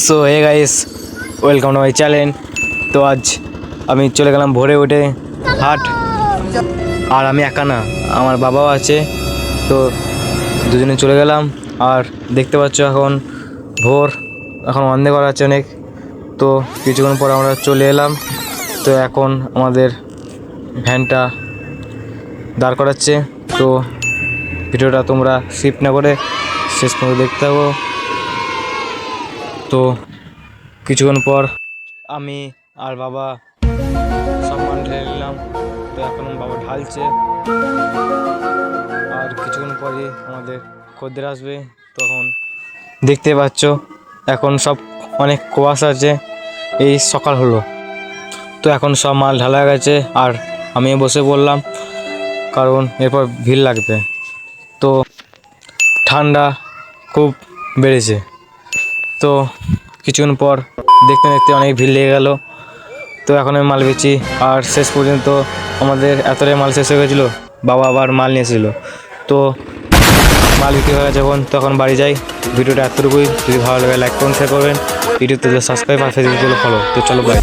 So hey guys, welcome to my channel. তো আজ আমি চলে গেলাম ভোরে উঠে হাট। আর আমি একা না, আমার বাবাও আছে। তো দুজনে চলে গেলাম। আর দেখতে পাচ্ছ এখন ভোর, এখন অন্ধকার আছে অনেক। তো কিছুক্ষণ পর আমরা চলে এলাম। তো এখন আমাদের ভ্যানটা দাঁড় করাচ্ছে। তো ভিডিওটা তোমরা স্কিপ না করে শেষ পর্যন্ত দেখতে থাকো। তো কিছুক্ষণ পর আমি আর বাবা সম্মান ঢেলে নিলাম। তো এখন বাবা ঢালছে। আর কিছুক্ষণ পরে আমাদের খদ্দের আসবে। তখন দেখতে পাচ্ছ এখন সব অনেক কুয়াশা আছে, এই সকাল হলো। তো এখন সব মাল ঢালা গেছে আর আমি বসে পড়লাম, কারণ এরপর ভিড় লাগবে। তো ঠান্ডা খুব বেড়েছে। তো কিছুক্ষণ পর দেখতে দেখতে অনেক ভিড় লেগে গেল। তো এখন আমি মাল বেচি। আর শেষ পর্যন্ত আমাদের এতটাই মাল শেষ হয়ে গেছিলো, বাবা আবার মাল নিয়ে এসেছিলো। তো মাল বিক্রি হয়ে গেছে যখন, তখন বাড়ি যাই। ভিডিওটা এতটুকুই। যদি ভালো লাগে লাইক করুন, শেয়ার করবেন। ইউটিউবতে সাবস্ক্রাইব আর ফেসবুকে ফলো। তো চলো বাই।